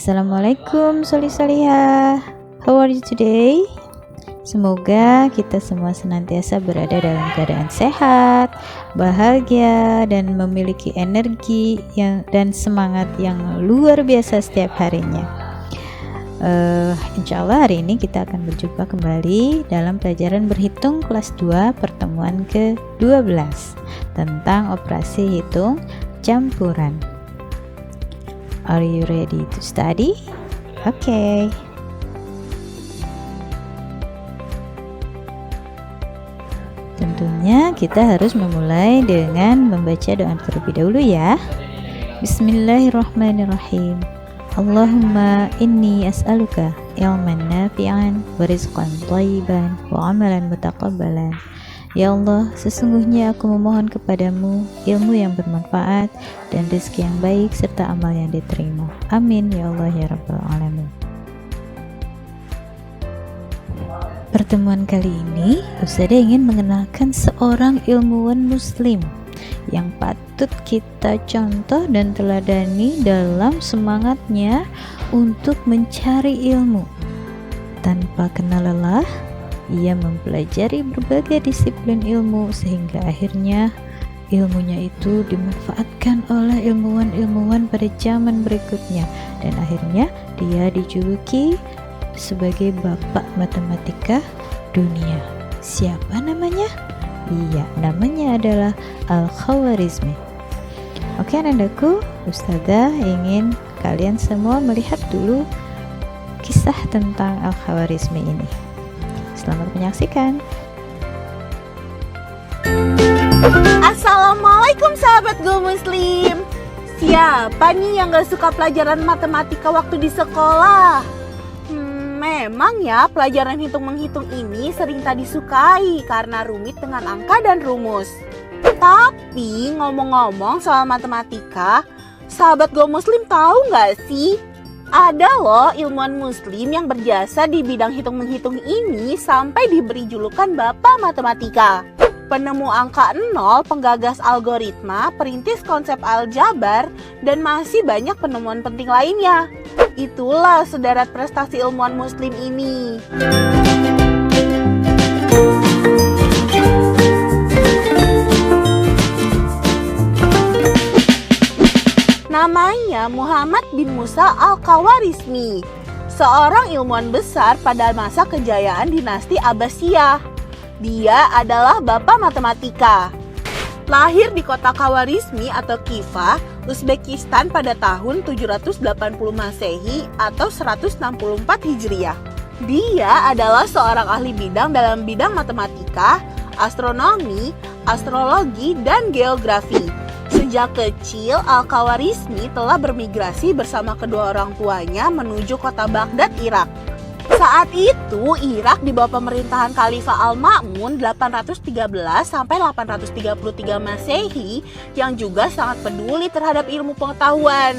Assalamualaikum solih-solihah. How are you today? Semoga kita semua senantiasa berada dalam keadaan sehat, bahagia, dan memiliki energi dan semangat yang luar biasa setiap harinya. Insya Allah hari ini kita akan berjumpa kembali dalam pelajaran berhitung kelas 2 pertemuan ke-12 tentang operasi hitung campuran. Are you ready to study? Okay. Tentunya kita harus memulai dengan membaca doa terlebih dahulu ya. Bismillahirrahmanirrahim. Allahumma inni as'aluka ilman nafi'an wa rizqan thayyiban wa amalan mutaqabbalan. Ya Allah, sesungguhnya aku memohon kepadamu ilmu yang bermanfaat dan rezeki yang baik serta amal yang diterima. Amin ya Allah ya Rabbal Alamin. Pertemuan kali ini Ustazah ingin mengenalkan seorang ilmuwan muslim yang patut kita contoh dan teladani dalam semangatnya untuk mencari ilmu. Tanpa kenal lelah, ia mempelajari berbagai disiplin ilmu sehingga akhirnya ilmunya itu dimanfaatkan oleh ilmuwan-ilmuwan pada zaman berikutnya, dan akhirnya dia dijuluki sebagai bapak matematika dunia. Siapa namanya? Iya, namanya adalah Al-Khawarizmi. Oke anandaku, Ustazah ingin kalian semua melihat dulu kisah tentang Al-Khawarizmi ini. Selamat menyaksikan. Assalamualaikum sahabat Go Muslim. Siapa nih yang gak suka pelajaran matematika waktu di sekolah? Memang ya, pelajaran hitung-menghitung ini sering tak disukai karena rumit dengan angka dan rumus. Tapi ngomong-ngomong soal matematika, sahabat Go Muslim tahu gak sih? Ada loh ilmuwan muslim yang berjasa di bidang hitung-menghitung ini sampai diberi julukan Bapak Matematika. Penemu angka 0, penggagas algoritma, perintis konsep aljabar, dan masih banyak penemuan penting lainnya. Itulah sederet prestasi ilmuwan muslim ini. Namanya Muhammad bin Musa Al-Khawarizmi, seorang ilmuwan besar pada masa kejayaan dinasti Abbasiyah. Dia adalah Bapak Matematika. Lahir di kota Khawarizmi atau Khiva, Uzbekistan pada tahun 780 Masehi atau 164 Hijriah. Dia adalah seorang ahli bidang dalam bidang matematika, astronomi, astrologi, dan geografi. Sejak kecil, Al-Khawarizmi telah bermigrasi bersama kedua orang tuanya menuju kota Baghdad, Irak. Saat itu, Irak di bawah pemerintahan Khalifah Al-Ma'mun 813 sampai 833 Masehi yang juga sangat peduli terhadap ilmu pengetahuan.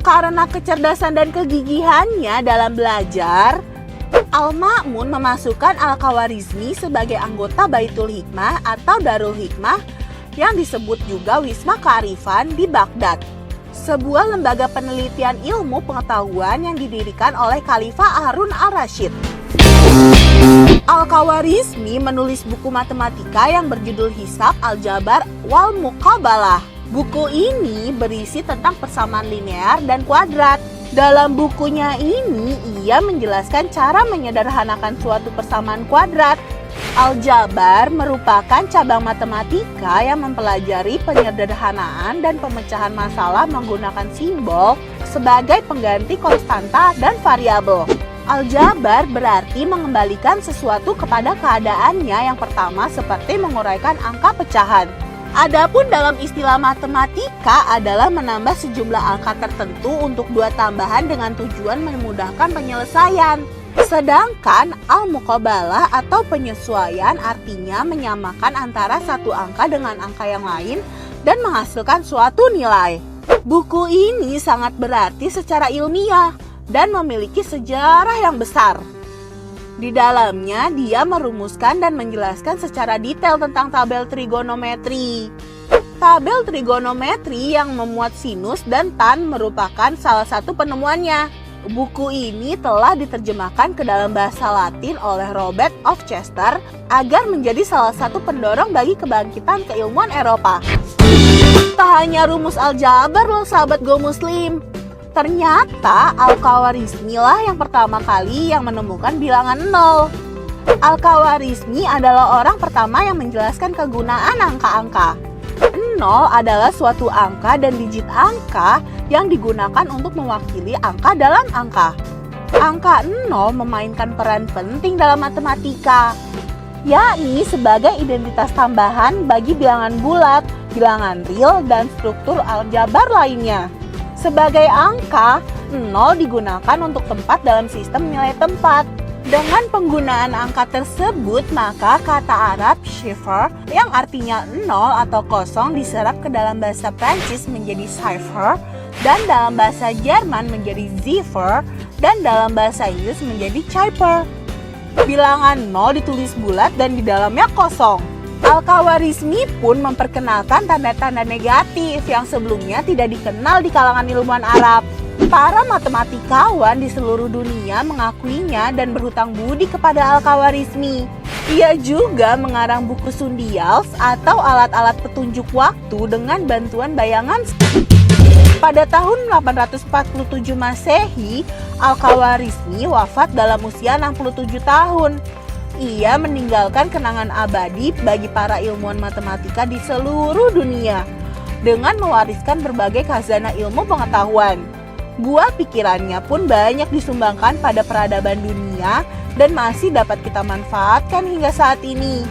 Karena kecerdasan dan kegigihannya dalam belajar, Al-Ma'mun memasukkan Al-Khawarizmi sebagai anggota Baitul Hikmah atau Darul Hikmah yang disebut juga Wisma Kearifan di Baghdad, sebuah lembaga penelitian ilmu pengetahuan yang didirikan oleh Khalifah Harun ar-Rasyid. Al-Khawarizmi menulis buku matematika yang berjudul Hisab, Aljabar, wal Muqabalah. Buku ini berisi tentang persamaan linear dan kuadrat. Dalam bukunya ini, ia menjelaskan cara menyederhanakan suatu persamaan kuadrat. Aljabar merupakan cabang matematika yang mempelajari penyederhanaan dan pemecahan masalah menggunakan simbol sebagai pengganti konstanta dan variabel. Aljabar berarti mengembalikan sesuatu kepada keadaannya yang pertama seperti menguraikan angka pecahan. Adapun dalam istilah matematika adalah menambah sejumlah angka tertentu untuk dua tambahan dengan tujuan memudahkan penyelesaian. Sedangkan al-muqabalah atau penyesuaian artinya menyamakan antara satu angka dengan angka yang lain dan menghasilkan suatu nilai. Buku ini sangat berarti secara ilmiah dan memiliki sejarah yang besar. Di dalamnya dia merumuskan dan menjelaskan secara detail tentang tabel trigonometri. Tabel trigonometri yang memuat sinus dan tan merupakan salah satu penemuannya. Buku ini telah diterjemahkan ke dalam bahasa Latin oleh Robert of Chester agar menjadi salah satu pendorong bagi kebangkitan keilmuan Eropa. Tak hanya rumus aljabar loh sahabat Go Muslim. Ternyata Al-Khawarizmi lah yang pertama kali yang menemukan bilangan 0. Al-Khawarizmi adalah orang pertama yang menjelaskan kegunaan angka-angka. 0 adalah suatu angka dan digit angka yang digunakan untuk mewakili angka dalam angka. Angka 0 memainkan peran penting dalam matematika, yakni sebagai identitas tambahan bagi bilangan bulat, bilangan real, dan struktur aljabar lainnya. Sebagai angka, 0 digunakan untuk tempat dalam sistem nilai tempat. Dengan penggunaan angka tersebut, maka kata Arab chiffre yang artinya 0 atau kosong diserap ke dalam bahasa Prancis menjadi cipher, dan dalam bahasa Jerman menjadi ziffer, dan dalam bahasa Inggris menjadi cipher. Bilangan 0 ditulis bulat dan di dalamnya kosong. Al-Khawarizmi pun memperkenalkan tanda-tanda negatif yang sebelumnya tidak dikenal di kalangan ilmuwan Arab. Para matematikawan di seluruh dunia mengakuinya dan berhutang budi kepada Al-Khawarizmi. Ia juga mengarang buku sundials atau alat-alat petunjuk waktu dengan bantuan bayangan. Pada tahun 847 Masehi, Al-Khawarizmi wafat dalam usia 67 tahun. Ia meninggalkan kenangan abadi bagi para ilmuwan matematika di seluruh dunia dengan mewariskan berbagai khazanah ilmu pengetahuan. Buah pikirannya pun banyak disumbangkan pada peradaban dunia dan masih dapat kita manfaatkan hingga saat ini.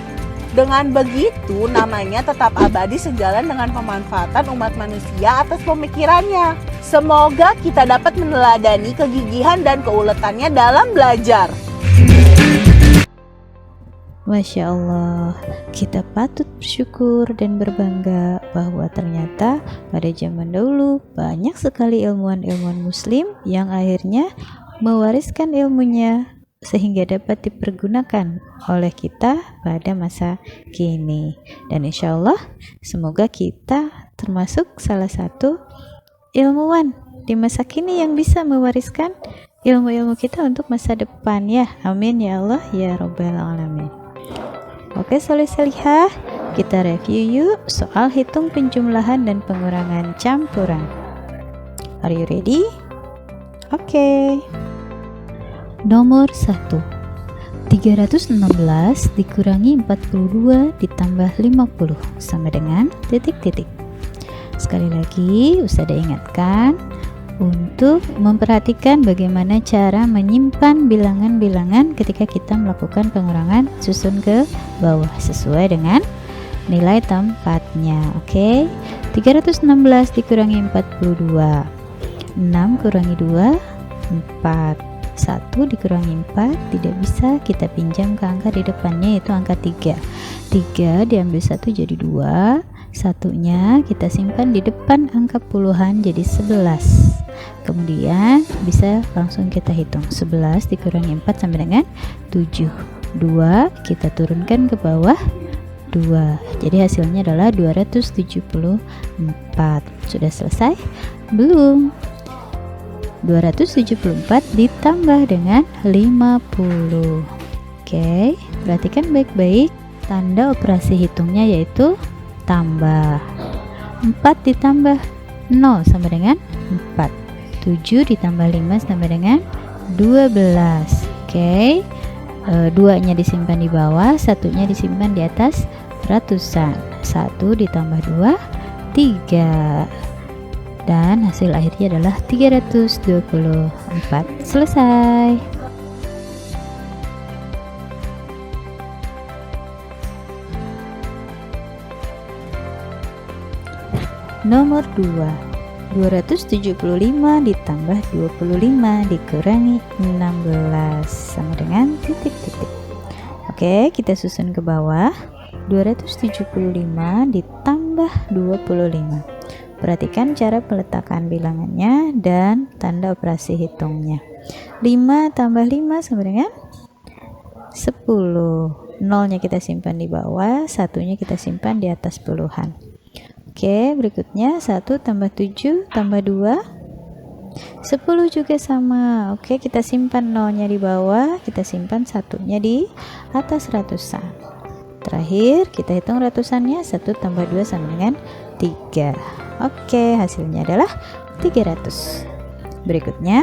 Dengan begitu, namanya tetap abadi sejalan dengan pemanfaatan umat manusia atas pemikirannya. Semoga kita dapat meneladani kegigihan dan keuletannya dalam belajar. Masya Allah, kita patut bersyukur dan berbangga bahwa ternyata pada zaman dahulu banyak sekali ilmuwan-ilmuwan muslim yang akhirnya mewariskan ilmunya sehingga dapat dipergunakan oleh kita pada masa kini. Dan insya Allah semoga kita termasuk salah satu ilmuwan di masa kini yang bisa mewariskan ilmu-ilmu kita untuk masa depan ya. Amin ya Allah ya Rabbal Alamin. Oke soleh-solihah, kita review yuk soal hitung penjumlahan dan pengurangan campuran. Are you ready? Oke. Nomor 1, 316 dikurangi 42 ditambah 50 sama dengan titik-titik. Sekali lagi Ustazah ingatkan untuk memperhatikan bagaimana cara menyimpan bilangan-bilangan ketika kita melakukan pengurangan susun ke bawah sesuai dengan nilai tempatnya. Oke, 316 dikurangi 42, 6 kurangi 2, 4, 1 dikurangi 4 tidak bisa kita pinjam ke angka di depannya, yaitu angka 3. 3 diambil 1 jadi 2, satunya kita simpan di depan angka puluhan jadi 11. Kemudian bisa langsung kita hitung 11 dikurangi 4 sama dengan 7. 2 kita turunkan ke bawah 2, jadi hasilnya adalah 274. Sudah selesai? Belum. 274 ditambah dengan 50. Oke, perhatikan baik-baik tanda operasi hitungnya yaitu tambah. 4 ditambah 0 sama dengan 4. 7 ditambah 5 sama dengan 12. Oke, 2-nya disimpan di bawah, satunya disimpan di atas ratusan. 1 ditambah 2, 3. Dan hasil akhirnya adalah 324. Selesai. Nomor 2, 275 ditambah 25 dikurangi 16 sama dengan titik-titik. Oke, kita susun ke bawah. 275 ditambah 25. Perhatikan cara peletakan bilangannya dan tanda operasi hitungnya. 5 tambah 5 sama dengan 10. 0-nya kita simpan di bawah, satunya kita simpan di atas puluhan. Oke, berikutnya 1 tambah 7 tambah 2 10 juga sama. Oke, kita simpan nolnya di bawah, kita simpan satunya di atas ratusan. Terakhir kita hitung ratusannya, 1 tambah 2 sama dengan 3. Oke, hasilnya adalah 300. Berikutnya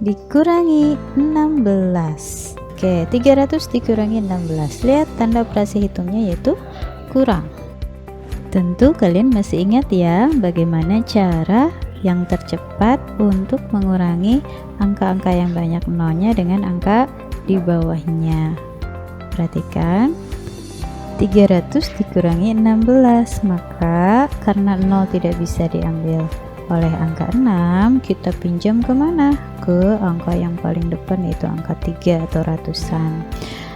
dikurangi 16. Oke, 300 dikurangi 16. Lihat tanda operasi hitungnya yaitu kurang. Tentu kalian masih ingat ya bagaimana cara yang tercepat untuk mengurangi angka-angka yang banyak nolnya dengan angka di bawahnya. Perhatikan, 300 dikurangi 16, maka karena 0 tidak bisa diambil oleh angka 6, kita pinjam kemana? Ke angka yang paling depan, yaitu angka 3 atau ratusan.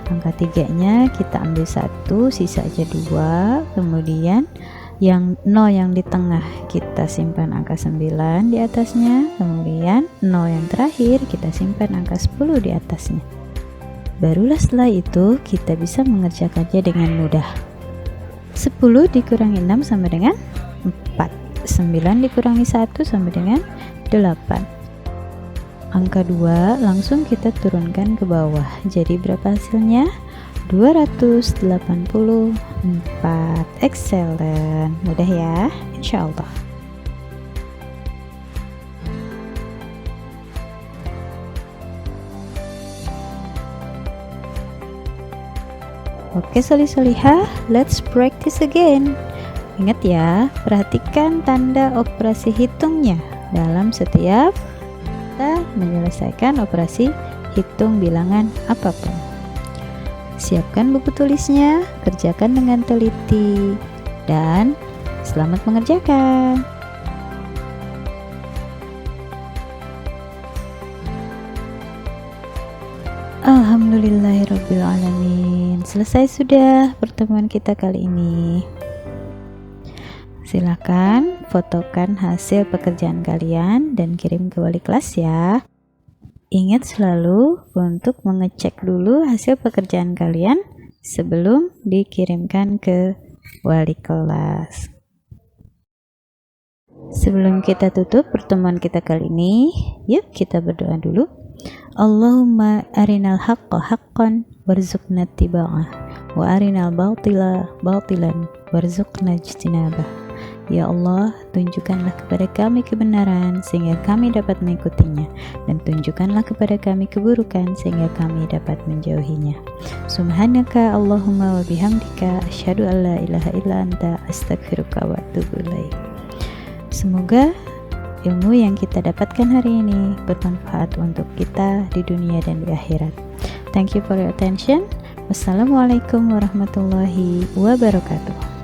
Angka 3 nya kita ambil 1, sisa aja 2, kemudian yang 0 yang di tengah kita simpan angka 9 di atasnya, kemudian 0 yang terakhir kita simpan angka 10 di atasnya. Barulah setelah itu kita bisa mengerjakannya dengan mudah. 10 dikurangi 6 sama dengan 4, 9 dikurangi 1 sama dengan 8. Angka 2 langsung kita turunkan ke bawah, jadi berapa hasilnya? 284. Excellent, mudah ya, insyaallah. Oke solih-solihah, let's practice again. Ingat ya, perhatikan tanda operasi hitungnya dalam setiap kita menyelesaikan operasi hitung bilangan apapun. Siapkan buku tulisnya, kerjakan dengan teliti, dan selamat mengerjakan. Alhamdulillahirrabbilalamin. Selesai sudah pertemuan kita kali ini. Silakan fotokan hasil pekerjaan kalian dan kirim ke wali kelas ya. Ingat selalu untuk mengecek dulu hasil pekerjaan kalian sebelum dikirimkan ke wali kelas. Sebelum kita tutup pertemuan kita kali ini, yuk kita berdoa dulu. Allahumma arinal haqqa haqqan warzuqna ittiba'ah wa arinal batila batilan warzuqna ijtinabah. Ya Allah, tunjukkanlah kepada kami kebenaran sehingga kami dapat mengikutinya, dan tunjukkanlah kepada kami keburukan sehingga kami dapat menjauhinya. Subhanaka Allahumma wa bihamdika asyhadu an la ilaha illa anta astaghfiruka wa atubu ilaik. Semoga ilmu yang kita dapatkan hari ini bermanfaat untuk kita di dunia dan di akhirat. Thank you for your attention. Wassalamualaikum warahmatullahi wabarakatuh.